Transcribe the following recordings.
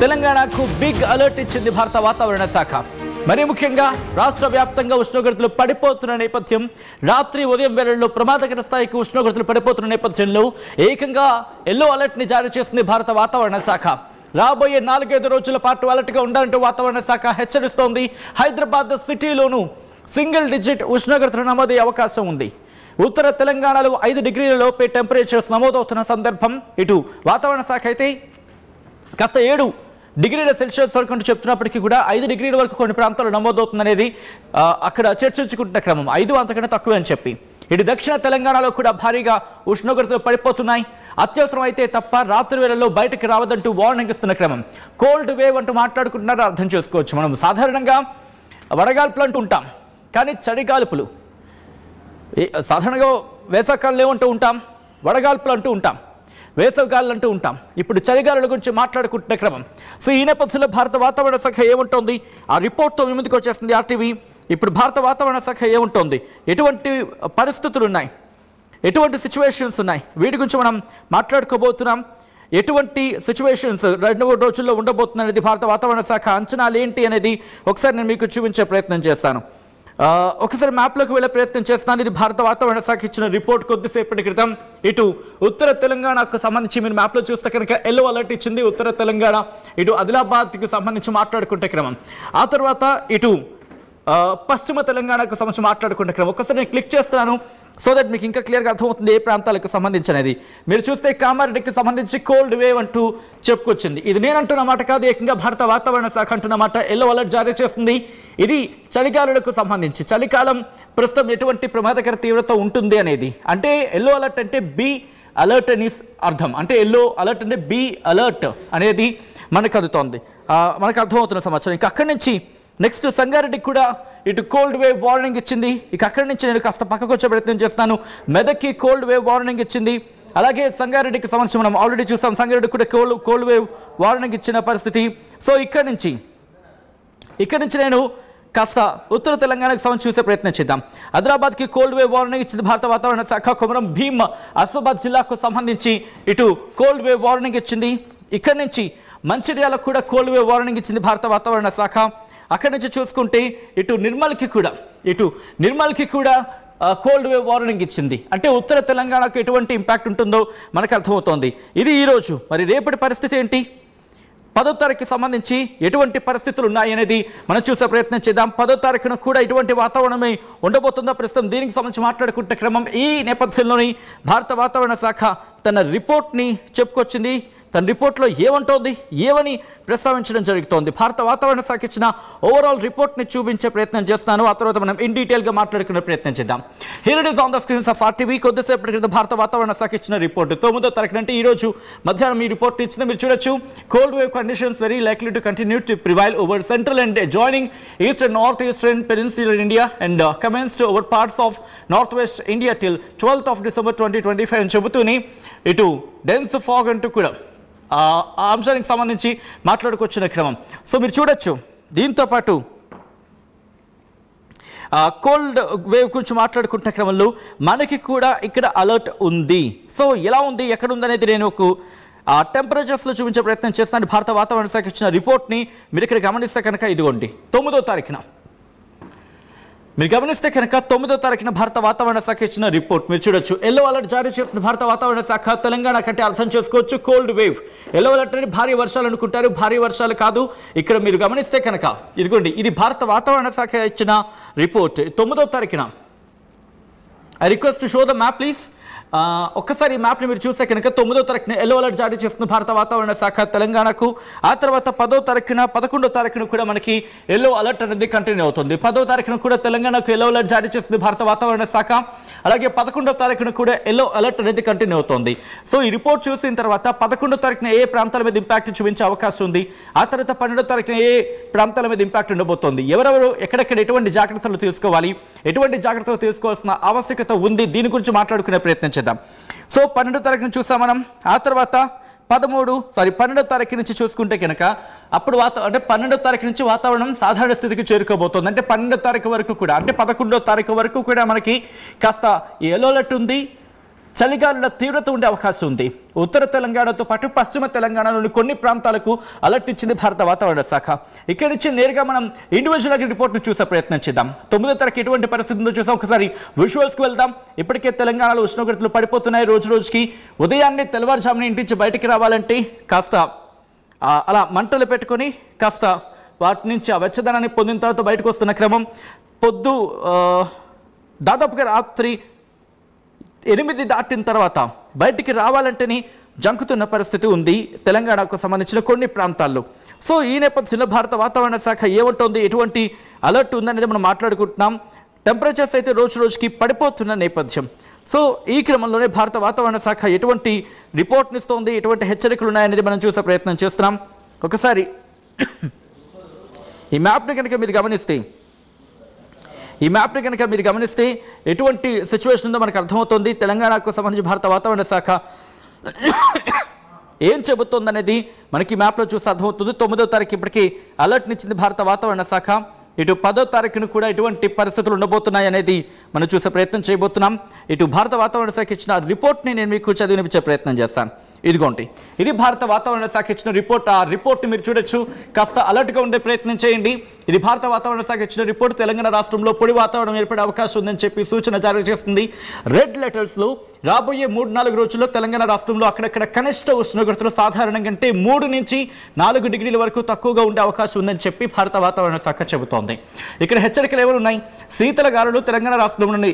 తెలంగాణకు big alert ఇచ్చింది భారత వాతావరణ శాఖ. మరి ముఖ్యంగా రాష్ట్ర వ్యాప్తంగా ఉష్ణోగ్రతలు పడిపోతున్న నేపథ్యం, రాత్రి ఉదయం వేళల్లో ప్రమాదకర స్థాయికి ఉష్ణోగ్రతలు పడిపోతున్న నేపథ్యంలో ఏకంగా ఎల్లో అలర్ట్ ని జారీ చేసింది భారత వాతావరణ శాఖ. రాబోయే 4-5 రోజుల పాటు అలర్ట్గా ఉండాలంటూ వాతావరణ శాఖ హెచ్చరిస్తోంది. హైదరాబాద్ సిటీలోనూ సింగిల్ డిజిట్ ఉష్ణోగ్రతలు నమోదయ్యే అవకాశం ఉంది. ఉత్తర తెలంగాణలో 5 డిగ్రీల లోపే టెంపరేచర్స్ నమోదవుతున్న సందర్భం. ఇటు వాతావరణ శాఖ అయితే కాస్త 7 డిగ్రీల సెల్సియస్ వరకు అంటూ చెప్తున్నప్పటికీ కూడా 5 డిగ్రీల వరకు కొన్ని ప్రాంతాల్లో నమోదవుతుందనేది అక్కడ చర్చించుకుంటున్న క్రమం. 5 అంతకంటే తక్కువే అని చెప్పి ఇటు దక్షిణ తెలంగాణలో కూడా భారీగా ఉష్ణోగ్రతలు పడిపోతున్నాయి. అత్యవసరం అయితే తప్ప రాత్రి వేళల్లో బయటకు రావద్దంటూ వార్నింగ్ ఇస్తున్న క్రమం. కోల్డ్ వేవ్ అంటూ మాట్లాడుకుంటున్నారో అర్థం చేసుకోవచ్చు. మనం సాధారణంగా వడగాల్పులు అంటూ ఉంటాం, కానీ చలిగాల్పులు సాధారణంగా వేసవికాలంలో ఏమంటూ ఉంటాం, వడగాల్పులు అంటూ ఉంటాం, వేసవిగాలు అంటూ ఉంటాం. ఇప్పుడు చలిగాలుల గురించి మాట్లాడుకుంటున్న క్రమం. సో ఈ నేపథ్యంలో భారత వాతావరణ శాఖ ఏముంటోంది, ఆ రిపోర్ట్తో మీ ముందుకు వచ్చేస్తుంది ఆర్టీవీ. ఇప్పుడు భారత వాతావరణ శాఖ ఏముంటోంది, ఎటువంటి పరిస్థితులు ఉన్నాయి, ఎటువంటి సిచ్యువేషన్స్ ఉన్నాయి, వీటి గురించి మనం మాట్లాడుకోబోతున్నాం. ఎటువంటి సిచ్యువేషన్స్ 2 రోజుల్లో ఉండబోతుంది అనేది భారత వాతావరణ శాఖ అంచనాలు ఏంటి అనేది ఒకసారి నేను మీకు చూపించే ప్రయత్నం చేస్తాను. ఒకసారి మ్యాప్లోకి వెళ్ళే ప్రయత్నం చేస్తున్నాను. ఇది భారత వాతావరణ శాఖ ఇచ్చిన రిపోర్ట్ కొద్దిసేపటి క్రితం. ఇటు ఉత్తర తెలంగాణకు సంబంధించి మీరు మ్యాప్లో చూస్తే కనుక ఎల్లో అలర్ట్ ఇచ్చింది ఉత్తర తెలంగాణ. ఇటు ఆదిలాబాద్కి సంబంధించి మాట్లాడుకుంటే క్రమం. ఆ తర్వాత ఇటు పశ్చిమ తెలంగాణకు సంబంధించి మాట్లాడుకుంటే క్రమం. ఒకసారి నేను క్లిక్ చేస్తున్నాను సో దట్ మీకు ఇంకా క్లియర్గా అర్థమవుతుంది ఏ ప్రాంతాలకు సంబంధించి అనేది. మీరు చూస్తే కామారెడ్డికి సంబంధించి కోల్డ్ వేవ్ అంటూ చెప్పుకొచ్చింది. ఇది నేను అంటున్న మాట కాదు, ఏకంగా భారత వాతావరణ శాఖ అంటున్న మాట. ఎల్లో అలర్ట్ జారీ చేస్తుంది. ఇది చలిగాలులకు సంబంధించి. చలికాలం ప్రస్తుతం ఎటువంటి ప్రమాదకర తీవ్రత ఉంటుంది అనేది. అంటే ఎల్లో అలర్ట్ అంటే బి అలర్ట్ అని అర్థం. అంటే ఎల్లో అలర్ట్ అంటే బి అలర్ట్ అనేది మనకు అందుతోంది, మనకు అర్థమవుతున్న సమాచారం. ఇక అక్కడి నుంచి నెక్స్ట్ సంగారెడ్డికి కూడా ఇటు కోల్డ్ వేవ్ వార్నింగ్ ఇచ్చింది. ఇక అక్కడి నుంచి నేను కాస్త పక్కకు వచ్చే ప్రయత్నం చేస్తాను. మెదక్కి కోల్డ్ వేవ్ వార్నింగ్ ఇచ్చింది. అలాగే సంగారెడ్డికి సంబంధించి మనం ఆల్రెడీ చూసాం, సంగారెడ్డి కూడా కోల్డ్ వేవ్ వార్నింగ్ ఇచ్చిన పరిస్థితి. సో ఇక్కడి నుంచి నేను కాస్త ఉత్తర తెలంగాణకు సంబంధించి చూసే ప్రయత్నం చేద్దాం. ఆదిలాబాద్కి కోల్డ్ వేవ్ వార్నింగ్ ఇచ్చింది భారత వాతావరణ శాఖ. కొమరం భీమ్ ఆసిఫాబాద్ జిల్లాకు సంబంధించి ఇటు కోల్డ్ వేవ్ వార్నింగ్ ఇచ్చింది. ఇక్కడి నుంచి మంచిర్యాలకు కూడా కోల్డ్ వేవ్ వార్నింగ్ ఇచ్చింది భారత వాతావరణ శాఖ. అక్కడి నుంచి చూసుకుంటే ఇటు నిర్మల్కి కూడా కోల్డ్ వేవ్ వార్నింగ్ ఇచ్చింది. అంటే ఉత్తర తెలంగాణకు ఎటువంటి ఇంపాక్ట్ ఉంటుందో మనకు అర్థమవుతోంది. ఇది ఈరోజు. మరి రేపటి పరిస్థితి ఏంటి, 10వ తారీఖుకి సంబంధించి ఎటువంటి పరిస్థితులు ఉన్నాయి అనేది మనం చూసే ప్రయత్నం చేద్దాం. 10వ తారీఖున కూడా ఇటువంటి వాతావరణమే ఉండబోతుందో ప్రస్తుతం దీనికి సంబంధించి మాట్లాడుకుంటే క్రమం. ఈ నేపథ్యంలోని భారత వాతావరణ శాఖ తన రిపోర్ట్ని చెప్పుకొచ్చింది. తన రిపోర్ట్లో ఏమంటోంది, ఏమని ప్రస్తావించడం జరుగుతోంది. భారత వాతావరణ శాఖ ఇచ్చిన ఓవరాల్ రిపోర్ట్ని చూపించే ప్రయత్నం చేస్తాను. ఆ తర్వాత మనం ఇన్ డీటెయిల్గా మాట్లాడుకునే ప్రయత్నం చేద్దాం. Here it is on the screens of RTV. కొద్దిసేపటి క్రితం భారత వాతావరణ శాఖ ఇచ్చిన రిపోర్ట్ 9వ తారీఖు అంటే ఈరోజు మధ్యాహ్నం ఈ రిపోర్ట్ ఇచ్చింది. మీరు చూడొచ్చు, cold wave conditions very likely to continue to prevail over central and joining east and north eastern peninsular India and commenced over parts of north west India till 12th of December 2025 అని చెబుతూనే ఇటు dense fog అంటూ కూడా ఆ అంశానికి సంబంధించి మాట్లాడుకొచ్చిన క్రమం. So మీరు చూడొచ్చు, దీంతో పాటు కోల్డ్ వేవ్ గురించి మాట్లాడుకుంటున్న క్రమంలో మనకి కూడా ఇక్కడ అలర్ట్ ఉంది. సో ఎలా ఉంది, ఎక్కడ ఉంది అనేది నేను ఒక టెంపరేచర్స్లో చూపించే ప్రయత్నం చేస్తాను. భారత వాతావరణ శాఖ ఇచ్చిన రిపోర్ట్ని మీరు ఇక్కడ గమనిస్తే కనుక ఇదిగోండి 9వ తారీఖున మీరు గమనిస్తే కనుక 9వ తారీఖున భారత వాతావరణ శాఖ ఇచ్చిన రిపోర్ట్ మీరు చూడొచ్చు. ఎల్లో అలర్ట్ జారీ చేస్తున్న భారత వాతావరణ శాఖ. తెలంగాణ కంటే అర్థం చేసుకోవచ్చు కోల్డ్ వేవ్. ఎల్లో అలర్ట్ అని భారీ వర్షాలు అనుకుంటారు, భారీ వర్షాలు కాదు. ఇక్కడ మీరు గమనిస్తే కనుక ఇదిగోండి, ఇది భారత వాతావరణ శాఖ ఇచ్చిన రిపోర్ట్ 9వ తారీఖున. I request to show the map please. ఒక్కసారి ఈ మ్యాప్ని మీరు చూస్తే కనుక 9వ తారీఖున ఎల్లో అలర్ట్ జారీ చేస్తున్న భారత వాతావరణ శాఖ తెలంగాణకు. ఆ తర్వాత 10వ తారీఖున 11వ తారీఖున కూడా మనకి ఎల్లో అలర్ట్ అనేది కంటిన్యూ అవుతుంది. 10వ తారీఖున కూడా తెలంగాణకు ఎల్లో అలర్ట్ జారీ చేస్తుంది భారత వాతావరణ శాఖ. అలాగే 11వ తారీఖున కూడా ఎల్లో అలర్ట్ అనేది కంటిన్యూ అవుతుంది. సో ఈ రిపోర్ట్ చూసిన తర్వాత 11వ తారీఖున ఏ ప్రాంతాల మీద ఇంపాక్ట్ చూపించే అవకాశం ఉంది, ఆ తర్వాత 12వ తారీఖున ఏ ప్రాంతాల మీద ఇంపాక్ట్ ఉండబోతోంది, ఎవరెవరు ఎక్కడెక్కడ ఎటువంటి జాగ్రత్తలు తీసుకోవాలి, ఎటువంటి జాగ్రత్తలు తీసుకోవాల్సిన ఆవశ్యకత ఉంది, దీని గురించి మాట్లాడుకునే ప్రయత్నం చేద్దాం. సో 12వ తారీఖున చూసాం మనం. ఆ తర్వాత 12వ తారీఖు నుంచి చూసుకుంటే కనుక అప్పుడు అంటే 12వ తారీఖు నుంచి వాతావరణం సాధారణ స్థితికి చేరుకోబోతోంది. అంటే 12వ తారీఖు వరకు కూడా, అంటే 11వ తారీఖు వరకు కూడా మనకి కాస్త ఎల్లో అలర్ట్ ఉంది. చలిగాలుల తీవ్రత ఉండే అవకాశం ఉంది. ఉత్తర తెలంగాణతో పాటు పశ్చిమ తెలంగాణలోని కొన్ని ప్రాంతాలకు అలర్ట్ ఇచ్చింది భారత వాతావరణ శాఖ. ఇక్కడి నుంచి నేరుగా మనం ఇండివిజువల్ రిపోర్ట్ను చూసే ప్రయత్నం చేద్దాం. 9వ తారీఖు ఎటువంటి పరిస్థితి ఉందో చూసాం. ఒకసారి విజువల్స్కి వెళ్దాం. ఇప్పటికే తెలంగాణలో ఉష్ణోగ్రతలు పడిపోతున్నాయి రోజు రోజుకి. ఉదయాన్నే తెల్లవారుజామున ఇంటి నుంచి బయటికి రావాలంటే కాస్త అలా మంటలు పెట్టుకొని కాస్త వాటి నుంచి ఆ వెచ్చదనాన్ని పొందిన తర్వాత బయటకు వస్తున్న క్రమం. దాదాపుగా రాత్రి 8 దాటిన తర్వాత బయటికి రావాలంటేనే జంకుతున్న పరిస్థితి ఉంది తెలంగాణకు సంబంధించిన కొన్ని ప్రాంతాల్లో. సో ఈ నేపథ్యంలో భారత వాతావరణ శాఖ ఏమంటోంది, ఎటువంటి అలర్ట్ ఉందనేది మనం మాట్లాడుకుంటున్నాం. టెంపరేచర్స్ అయితే రోజు రోజుకి పడిపోతున్న నేపథ్యం. సో ఈ క్రమంలోనే భారత వాతావరణ శాఖ ఎటువంటి రిపోర్ట్ని ఇస్తోంది, ఎటువంటి హెచ్చరికలు ఉన్నాయనేది మనం చూసే ప్రయత్నం చేస్తున్నాం. ఒకసారి ఈ మ్యాప్ని కనుక మీరు గమనిస్తే ఎటువంటి సిచ్యువేషన్ ఉందో మనకు అర్థమవుతుంది. తెలంగాణకు సంబంధించి భారత వాతావరణ శాఖ ఏం చెబుతోందనేది మనకి మ్యాప్లో చూసి అర్థమవుతుంది. 9వ తారీఖు ఇప్పటికీ అలర్ట్నిచ్చింది భారత వాతావరణ శాఖ. ఇటు 10వ తారీఖును కూడా ఎటువంటి పరిస్థితులు ఉండబోతున్నాయి అనేది మనం చూసే ప్రయత్నం చేయబోతున్నాం. ఇటు భారత వాతావరణ శాఖ ఇచ్చిన రిపోర్ట్ని నేను మీకు చదివినిపించే ప్రయత్నం చేస్తాను. ఇదిగోండి, ఇది భారత వాతావరణ శాఖ ఇచ్చిన రిపోర్ట్. ఆ రిపోర్ట్ని మీరు చూడొచ్చు. కాస్త అలర్ట్గా ఉండే ప్రయత్నం చేయండి. ఇది భారత వాతావరణ శాఖ ఇచ్చిన రిపోర్ట్. తెలంగాణ రాష్ట్రంలో పొడి వాతావరణం ఏర్పడే అవకాశం ఉందని చెప్పి సూచన జారీ చేస్తుంది. రెడ్ లెటర్స్లో రాబోయే 3-4 రోజుల్లో తెలంగాణ రాష్ట్రంలో అక్కడక్కడ కనిష్ట ఉష్ణోగ్రతలు సాధారణం కంటే 3 నుంచి 4 డిగ్రీల వరకు తక్కువగా ఉండే అవకాశం ఉందని చెప్పి భారత వాతావరణ శాఖ చెబుతోంది. ఇక్కడ హెచ్చరికలు ఎవరు ఉన్నాయి? శీతల గాలులు తెలంగాణ రాష్ట్రంలోని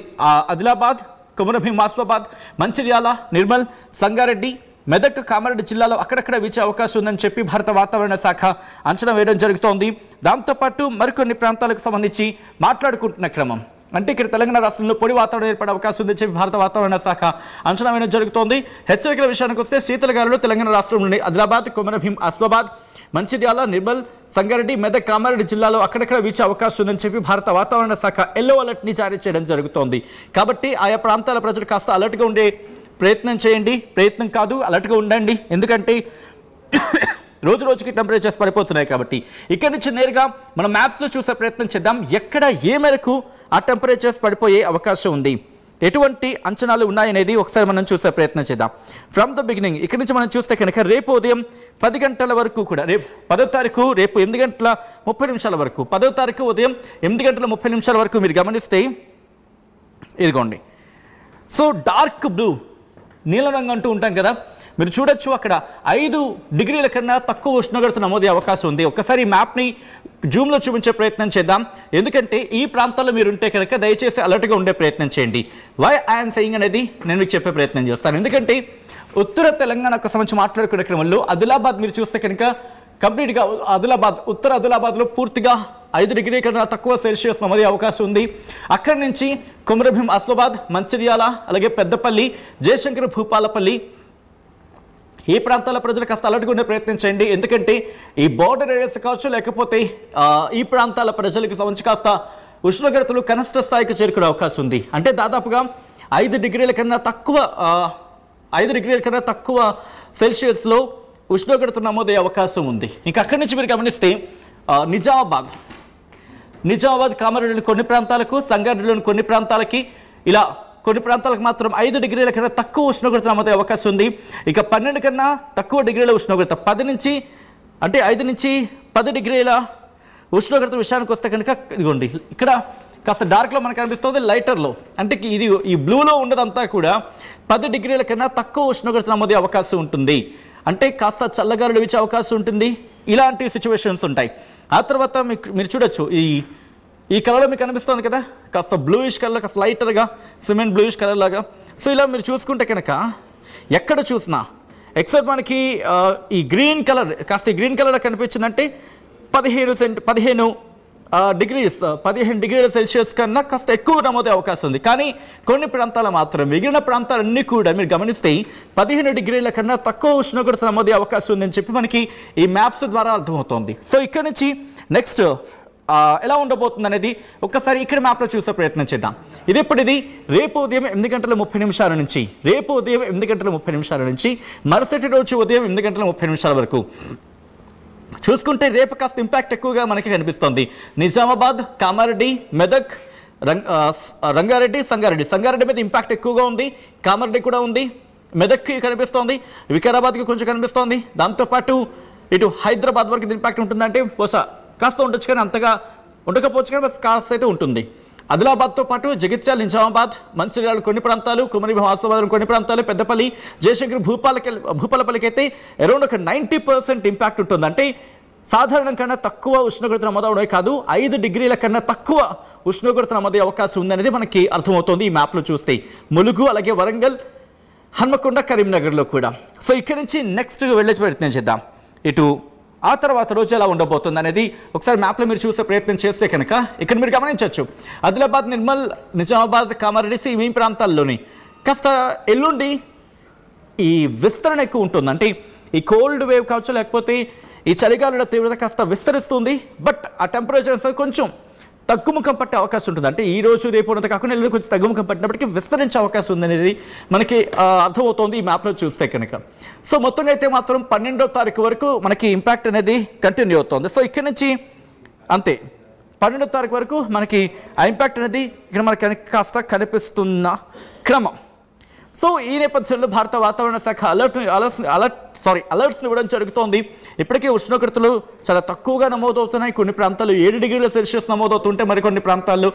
ఆదిలాబాద్, కొమరంభీం, ఆసిఫాబాద్, మంచిర్యాల, నిర్మల్, సంగారెడ్డి, మెదక్, కామారెడ్డి జిల్లాలో అక్కడక్కడ వీచే అవకాశం ఉందని చెప్పి భారత వాతావరణ శాఖ అంచనా వేయడం జరుగుతోంది. దాంతోపాటు మరికొన్ని ప్రాంతాలకు సంబంధించి మాట్లాడుకుంటున్న క్రమం. అంటే ఇక్కడ తెలంగాణ రాష్ట్రంలో పొడి వాతావరణం ఏర్పడే అవకాశం ఉందని చెప్పి భారత వాతావరణ శాఖ అంచనా వేయడం జరుగుతోంది. హెచ్చరికల విషయానికి వస్తే శీతల గాలులు తెలంగాణ రాష్ట్రంలోని ఆదిలాబాద్, కొమరంభీం, ఆసిఫాబాద్, మంచిర్యాల, నిర్మల్, సంగారెడ్డి, మెదక్, కామారెడ్డి జిల్లాలో అక్కడక్కడ వీచే అవకాశం ఉందని చెప్పి భారత వాతావరణ శాఖ ఎల్లో అలర్ట్ని జారీ చేయడం జరుగుతోంది. కాబట్టి ఆయా ప్రాంతాల ప్రజలు కాస్త అలర్ట్గా ఉండే ప్రయత్నం చేయండి. ప్రయత్నం కాదు, అలర్ట్గా ఉండండి. ఎందుకంటే రోజు రోజుకి టెంపరేచర్స్ పడిపోతున్నాయి కాబట్టి. ఇక్కడి నుంచి నేరుగా మనం మ్యాప్స్లో చూసే ప్రయత్నం చేద్దాం. ఎక్కడ ఏ మేరకు ఆ టెంపరేచర్స్ పడిపోయే అవకాశం ఉంది, ఎటువంటి అంచనాలు ఉన్నాయనేది ఒకసారి మనం చూసే ప్రయత్నం చేద్దాం. ఫ్రమ్ ద బిగినింగ్ ఇక్కడి నుంచి మనం చూస్తే కనుక రేపు ఉదయం 10 గంటల వరకు కూడా, రేపు 10వ తారీఖు రేపు 8:30 వరకు, 10వ తారీఖు ఉదయం 8:30 వరకు మీరు గమనిస్తే ఇదిగోండి. సో డార్క్ బ్లూ, నీలం రంగు అంటూ ఉంటాం కదా, మీరు చూడొచ్చు అక్కడ 5 డిగ్రీల కన్నా తక్కువ ఉష్ణోగ్రత నమోదయ్యే అవకాశం ఉంది. ఒక్కసారి ఈ మ్యాప్ని జూమ్లో చూపించే ప్రయత్నం చేద్దాం. ఎందుకంటే ఈ ప్రాంతాల్లో మీరు ఉంటే కనుక దయచేసి అలర్ట్గా ఉండే ప్రయత్నం చేయండి. వై ఐఎమ్ సెయింగ్ అనేది నేను మీకు చెప్పే ప్రయత్నం చేస్తాను. ఎందుకంటే ఉత్తర తెలంగాణకు సంబంధించి మాట్లాడుకునే క్రమంలో ఆదిలాబాద్ మీరు చూస్తే కనుక కంప్లీట్గా ఉత్తర ఆదిలాబాద్లో పూర్తిగా 5 డిగ్రీల కన్నా తక్కువ సెల్సియస్ నమోదయ్యే అవకాశం ఉంది. అక్కడి నుంచి కొమరంభీం, ఆసిఫాబాద్, మంచిర్యాల, అలాగే పెద్దపల్లి, జయశంకర్, భూపాలపల్లి ఈ ప్రాంతాల ప్రజలు కాస్త అలర్ట్గా ఉండే ప్రయత్నం చేయండి. ఎందుకంటే ఈ బోర్డర్ ఏరియాస్ కావచ్చు, లేకపోతే ఈ ప్రాంతాల ప్రజలకు సంబంధించి కాస్త ఉష్ణోగ్రతలు కనిష్ట స్థాయికి చేరుకునే అవకాశం ఉంది. అంటే దాదాపుగా 5 డిగ్రీల కన్నా తక్కువ సెల్సియస్లో ఉష్ణోగ్రత నమోదయ్యే అవకాశం ఉంది. ఇంకా అక్కడి నుంచి మీరు గమనిస్తే నిజామాబాద్, కామారెడ్డిలోని కొన్ని ప్రాంతాలకు, సంగారెడ్డిలోని కొన్ని ప్రాంతాలకి, ఇలా కొన్ని ప్రాంతాలకు మాత్రం 5 డిగ్రీల కన్నా తక్కువ ఉష్ణోగ్రత నమోదయ్యే అవకాశం ఉంది. ఇక 12 కన్నా తక్కువ డిగ్రీల ఉష్ణోగ్రత, 5 నుంచి 10 డిగ్రీల ఉష్ణోగ్రత విషయానికి వస్తే కనుక ఇదిగోండి ఇక్కడ కాస్త డార్క్లో మనకు కనిపిస్తుంది, లైటర్లో అంటే ఇది ఈ బ్లూలో ఉండదంతా కూడా 10 డిగ్రీల కన్నా తక్కువ ఉష్ణోగ్రత నమోదయ్యే అవకాశం ఉంటుంది. అంటే కాస్త చల్లగాలులు వీచే అవకాశం ఉంటుంది. ఇలాంటి సిచ్యువేషన్స్ ఉంటాయి. ఆ తర్వాత మీరు చూడొచ్చు ఈ కలర్లో మీకు కనిపిస్తుంది కదా, కాస్త బ్లూయిష్ కలర్, కాస్త లైటర్గా సిమెంట్ బ్లూయిష్ కలర్ లాగా. సో ఇలా మీరు చూసుకుంటే కనుక ఎక్కడ చూసినా ఎక్సెప్ట్ మనకి ఈ గ్రీన్ కలర్ కనిపించిందంటే 15 డిగ్రీల సెల్సియస్ కన్నా కాస్త ఎక్కువ నమోదే అవకాశం ఉంది. కానీ కొన్ని ప్రాంతాలు మాత్రం, మిగిలిన ప్రాంతాలన్నీ కూడా మీరు గమనిస్తే 15 డిగ్రీల కన్నా తక్కువ ఉష్ణోగ్రత నమోదే అవకాశం ఉందని చెప్పి మనకి ఈ మ్యాప్స్ ద్వారా అర్థమవుతోంది. సో ఇక్కడ నుంచి నెక్స్ట్ ఎలా ఉండబోతుంది అనేది ఒక్కసారి ఇక్కడ మ్యాప్లో చూసే ప్రయత్నం చేద్దాం. ఇది రేపు ఉదయం 8:30 నుంచి మరుసటి రోజు ఉదయం 8:30 వరకు చూసుకుంటే రేపు కాస్త ఇంపాక్ట్ ఎక్కువగా మనకి కనిపిస్తోంది. నిజామాబాద్, కామారెడ్డి, మెదక్, సంగారెడ్డి మీద ఇంపాక్ట్ ఎక్కువగా ఉంది, కామారెడ్డి కూడా ఉంది, మెదక్కి కనిపిస్తోంది, వికారాబాద్కి కొంచెం కనిపిస్తోంది. దాంతోపాటు ఇటు హైదరాబాద్ వరకు ఇంపాక్ట్ ఉంటుందంటే బహుశా కాస్త ఉండొచ్చు, కానీ అంతగా ఉండకపోవచ్చు, కానీ కాస్త అయితే ఉంటుంది. ఆదిలాబాద్తో పాటు జగిత్యాల, నిజామాబాద్, మంచిర్యాల కొన్ని ప్రాంతాలు, కుమరి ఆసిఫాబాద్ కొన్ని ప్రాంతాలు, పెద్దపల్లి, జయశంకర్, భూపాలపల్లికి అయితే అరౌండ్ ఒక 90% ఇంపాక్ట్ ఉంటుంది. అంటే సాధారణం కన్నా తక్కువ ఉష్ణోగ్రత నమోదవడమే కాదు, 5 డిగ్రీల కన్నా తక్కువ ఉష్ణోగ్రత నమోదయ్యే అవకాశం ఉందనేది మనకి అర్థమవుతోంది ఈ మ్యాప్లో చూస్తే. ములుగు, అలాగే వరంగల్, హన్మకొండ, కరీంనగర్లో కూడా. సో ఇక్కడి నుంచి నెక్స్ట్ వెళ్ళే ప్రయత్నం చేద్దాం. ఇటు ఆ తర్వాత రోజు ఎలా ఉండబోతుంది అనేది ఒకసారి మ్యాప్లో మీరు చూసే ప్రయత్నం చేస్తే కనుక ఇక్కడ మీరు గమనించవచ్చు. ఆదిలాబాద్, నిర్మల్, నిజామాబాద్, కామారెడ్డి ఈ ప్రాంతాల్లోని కాస్త ఎల్లుండి ఈ విస్తరణ ఎక్కువ ఉంటుంది. అంటే ఈ కోల్డ్ వేవ్ కావచ్చు, లేకపోతే ఈ చలిగాలుల తీవ్రత కాస్త విస్తరిస్తుంది. బట్ ఆ టెంపరేచర్స్ కొంచెం తగ్గుముఖం పట్టే అవకాశం ఉంటుంది. అంటే ఈ రోజు రేపు ఉన్నది కాకుండా ఎల్లుండి కొంచెం తగ్గుముఖం పట్టినప్పటికీ విస్తరించే అవకాశం ఉందనేది మనకి అర్థమవుతోంది ఈ మ్యాప్లో చూస్తే కనుక. సో మొత్తంగా అయితే మాత్రం 12వ తారీఖు వరకు మనకి ఇంపాక్ట్ అనేది కంటిన్యూ అవుతుంది. సో ఇక్కడ నుంచి అంతే 12వ తారీఖు వరకు మనకి ఆ ఇంపాక్ట్ అనేది ఇక్కడ మనకి కాస్త కనిపిస్తున్న క్రమం. సో ఈ నేపథ్యంలో భారత వాతావరణ శాఖ అలర్ట్స్ని ఇవ్వడం జరుగుతోంది. ఇప్పటికే ఉష్ణోగ్రతలు చాలా తక్కువగా నమోదవుతున్నాయి. కొన్ని ప్రాంతాలు 7 డిగ్రీల సెల్సియస్ నమోదవుతుంటే మరికొన్ని ప్రాంతాల్లో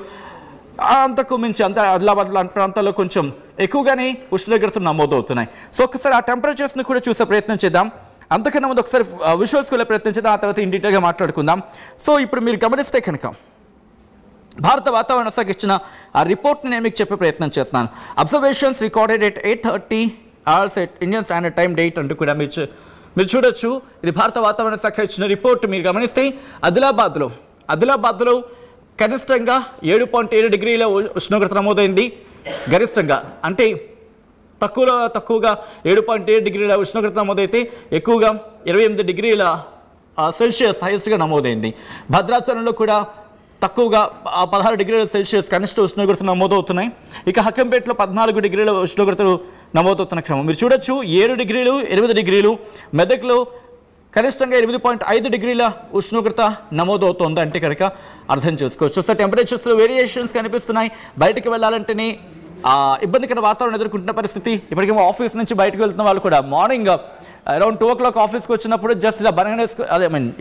అంతకు మించి, ఆదిలాబాద్ లాంటి ప్రాంతాల్లో కొంచెం ఎక్కువగానే ఉష్ణోగ్రతలు నమోదవుతున్నాయి. సో ఒకసారి ఆ టెంపరేచర్స్ని కూడా చూసే ప్రయత్నం చేద్దాం. అంతకన్నా ముందు ఒకసారి విజువల్స్కి వెళ్ళే ప్రయత్నం చేద్దాం, ఆ తర్వాత ఇన్ డీటెయిల్గా మాట్లాడుకుందాం. సో ఇప్పుడు మీరు గమనిస్తే కనుక భారత వాతావరణ శాఖ ఇచ్చిన ఆ రిపోర్ట్ని నేను మీకు చెప్పే ప్రయత్నం చేస్తున్నాను. Observations recorded at 8:30 hours at Indian standard time date అంటూ కూడా మీరు చూడొచ్చు. ఇది భారత వాతావరణ శాఖ ఇచ్చిన రిపోర్ట్. మీరు గమనిస్తే ఆదిలాబాద్లో కనిష్టంగా 7.7 డిగ్రీల ఉష్ణోగ్రత నమోదైంది. గరిష్టంగా అంటే తక్కువగా 7.7 డిగ్రీల ఉష్ణోగ్రత నమోదైతే ఎక్కువగా 28 డిగ్రీల సెల్సియస్ హైయెస్ట్గా నమోదైంది. భద్రాచలంలో కూడా తక్కువగా 16 డిగ్రీల సెల్సియస్ కనిష్ట ఉష్ణోగ్రత నమోదవుతున్నాయి. ఇక హకంపేటలో 14 డిగ్రీల ఉష్ణోగ్రతలు నమోదవుతున్న క్రమం మీరు చూడొచ్చు. 7 డిగ్రీలు, 8 డిగ్రీలు, మెదక్లో కనిష్టంగా 8.5 డిగ్రీల ఉష్ణోగ్రత నమోదవుతోంది అంటే కనుక అర్థం చేసుకోవచ్చు. సో టెంపరేచర్స్లో వేరియేషన్స్ కనిపిస్తున్నాయి. బయటకు వెళ్ళాలంటేనే ఇబ్బందికర వాతావరణం ఎదుర్కొంటున్న పరిస్థితి. ఇప్పటికేమో ఆఫీస్ నుంచి బయటకు వెళ్తున్న వాళ్ళు కూడా మార్నింగ్ అరౌండ్ 2 o'clock ఆఫీస్కి వచ్చినప్పుడు జస్ట్ ఇలా బనగానే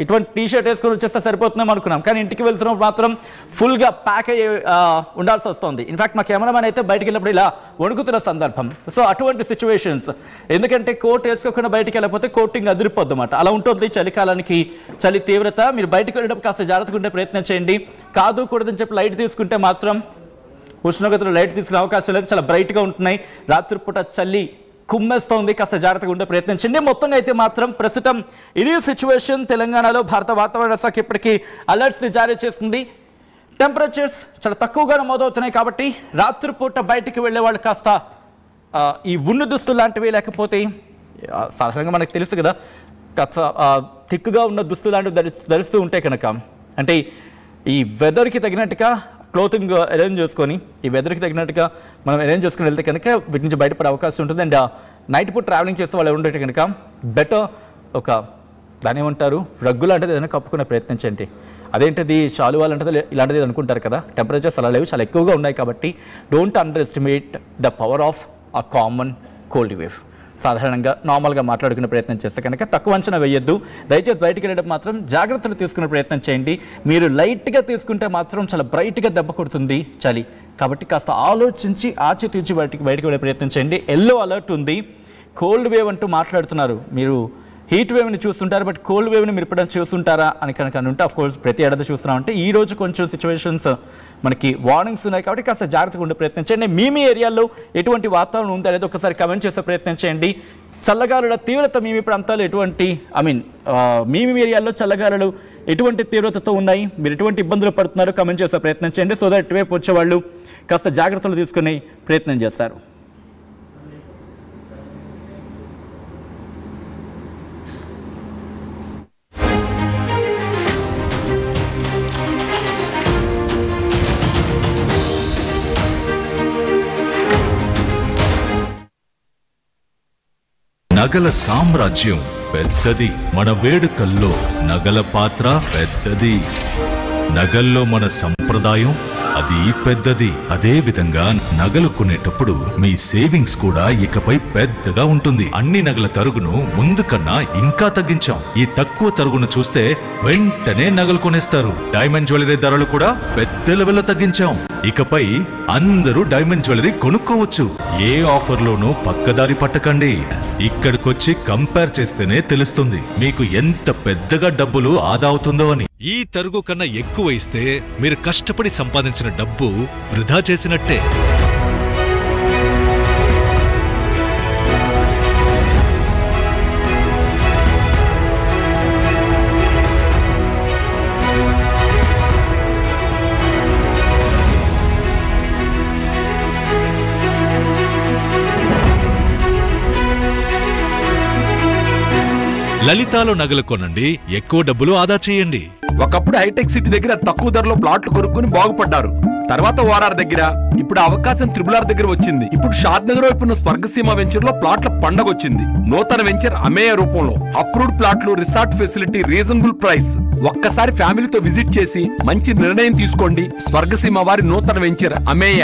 ఇటువంటి టీ షర్ట్ వేసుకొని వచ్చేస్తే సరిపోతుందేమో అనుకున్నాం. కానీ ఇంటికి వెళ్తున్నప్పుడు మాత్రం ఫుల్గా ప్యాక్ అయ్యి ఉండాల్సి వస్తుంది. ఇన్ఫాక్ట్ మా కెమెరామెన్ అయితే బయటకు వెళ్ళినప్పుడు ఇలా వణుకుతున్న సందర్భం. సో అటువంటి సిచ్యువేషన్స్, ఎందుకంటే కోట్ వేసుకోకుండా బయటికి వెళ్ళకపోతే కోటింగ్ అదిరిపోద్ది అన్నమాట. అలా ఉంటుంది చలికాలానికి చలి తీవ్రత. మీరు బయటకు వెళ్ళేటప్పుడు కాస్త జాగ్రత్తగా ఉండే ప్రయత్నం చేయండి. కాదు కూడదని చెప్పి లైట్ తీసుకుంటే మాత్రం ఉష్ణోగ్రతలు లైట్ తీసుకునే అవకాశం లేదు. చాలా బ్రైట్గా ఉంటున్నాయి. రాత్రిపూట చలి కుమ్మేస్తోంది. కాస్త జాగ్రత్తగా ఉండే ప్రయత్నం చేయండి. మొత్తంగా అయితే మాత్రం ప్రస్తుతం ఇది సిచ్యువేషన్. తెలంగాణలో భారత వాతావరణ శాఖ ఇప్పటికీ అలర్ట్స్ని జారీ చేస్తుంది. టెంపరేచర్స్ చాలా తక్కువగా నమోదవుతున్నాయి కాబట్టి రాత్రిపూట బయటికి వెళ్ళే వాళ్ళు కాస్త ఈ ఉన్ని దుస్తులు లాంటివి, లేకపోతే సాధారణంగా మనకు తెలుసు కదా కాస్త థిక్గా ఉన్న దుస్తులు లాంటివి ధరిస్తూ ఉంటే కనుక, అంటే ఈ వెదర్కి తగినట్టుగా క్లోతింగ్ అరేంజ్ చేసుకొని, ఈ వెదర్కి తగినట్టుగా మనం అరేంజ్ చేసుకుని వెళ్తే కనుక వీటి నుంచి బయటపడే అవకాశం ఉంటుంది. అండ్ నైట్ పూట ట్రావెలింగ్ చేసే వాళ్ళు ఉంటే కనుక బెటర్ ఒక దాని ఏమంటారు రగ్గు లాంటిది ఏదైనా కప్పుకునే ప్రయత్నం చేయండి. అదేంటిది శాలువా లాంటిది ఇలాంటిది అనుకుంటారు కదా. టెంపరేచర్స్ అలా లేవు, చాలా ఎక్కువగా ఉన్నాయి కాబట్టి don't under estimate the power of a common cold wave. సాధారణంగా నార్మల్గా మాట్లాడుకునే ప్రయత్నం చేస్తే కనుక తక్కువ అంచనా వేయొద్దు. దయచేసి బయటికి వెళ్ళడం మాత్రం జాగ్రత్తలు తీసుకునే ప్రయత్నం చేయండి. మీరు లైట్గా తీసుకుంటే మాత్రం చాలా బ్రైట్గా దెబ్బ కొడుతుంది చలి. కాబట్టి కాస్త ఆలోచించి ఆచితూచి బయటికి వెళ్ళే ప్రయత్నం చేయండి. ఎల్లో అలర్ట్ ఉంది. కోల్డ్ వేవ్ అంటూ మాట్లాడుతున్నారు. మీరు హీట్ వేవ్ని చూస్తుంటారు, బట్ కోల్డ్ వేవ్ని మీరు ఎప్పుడైనా చూస్తుంటారా అని కనుక ఉంటే అఫ్కోర్స్ ప్రతి ఏడాది చూస్తున్నామంటే ఈ రోజు కొంచెం సిచ్యువేషన్స్ మనకి వార్నింగ్స్ ఉన్నాయి కాబట్టి కాస్త జాగ్రత్తగా ఉండే ప్రయత్నం చేయండి. మీ ఏరియాలో ఎటువంటి వాతావరణం ఉంది అనేది ఒకసారి కమెంట్ చేసే ప్రయత్నం చేయండి. చల్లగాలుల తీవ్రత మీ ప్రాంతాల్లో ఎటువంటి మీ ఏరియాలో చల్లగాలులు ఎటువంటి తీవ్రతతో ఉన్నాయి, మీరు ఎటువంటి ఇబ్బందులు పడుతున్నారో కమెంట్ చేసే ప్రయత్నం చేయండి. సో దట్ ఇటువైపు వచ్చేవాళ్ళు కాస్త జాగ్రత్తలు తీసుకునే ప్రయత్నం చేస్తారు. నగల సామ్రాజ్యం పెద్దది, మన వేడుకల్లో నగల పాత్ర పెద్దది. నగల్లో మన సంప్రదాయం అది పెద్దది. అదే విధంగా నగలు కొనేటప్పుడు మీ సేవింగ్స్ కూడా ఇకపై పెద్దగా ఉంటుంది. అన్ని నగల తరుగును ముందు కన్నా ఇంకా తగ్గించాం. ఈ తక్కువ తరుగును చూస్తే వెంటనే నగలు కొనేస్తారు. డైమండ్ జ్యువెలరీ ధరలు కూడా పెద్ద లెవెల్లో తగ్గించాం. ఇకపై అందరూ డైమండ్ జ్యువెలరీ కొనుక్కోవచ్చు. ఏ ఆఫర్లోనూ పక్కదారి పట్టకండి. ఇక్కడికొచ్చి కంపేర్ చేస్తేనే తెలుస్తుంది మీకు ఎంత పెద్దగా డబ్బులు ఆదా అవుతుందో అని. ఈ తరుగు కన్నా ఎక్కువ ఇస్తే మీరు కష్టపడి సంపాదించిన డబ్బు వృధా చేసినట్టే. లలితాలో నగలు కొనండి, ఎక్కువ డబ్బులు ఆదా చేయండి. ఒకప్పుడు హైటెక్ సిటీ దగ్గర తక్కువ ధరలో ప్లాట్లు కొనుక్కుని బాగుపడ్డారు. తర్వాత ఓఆర్ఆర్ దగ్గర, ఇప్పుడు అవకాశం త్రిబుల్ దగ్గర వచ్చింది. ఇప్పుడు షాద్ నగర్ వైపు ఉన్న స్వర్గసీమ వెంచర్ లో ప్లాట్ల పండగ వచ్చింది. నూతన వెంచర్ అమేయ రూపంలో అప్రూవ్డ్ ప్లాట్లు, రిసార్ట్ ఫెసిలిటీ, రీజనబుల్ ప్రైస్. ఒక్కసారి ఫ్యామిలీతో విజిట్ చేసి మంచి నిర్ణయం తీసుకోండి. స్వర్గసీమ వారి నూతన వెంచర్ అమేయ.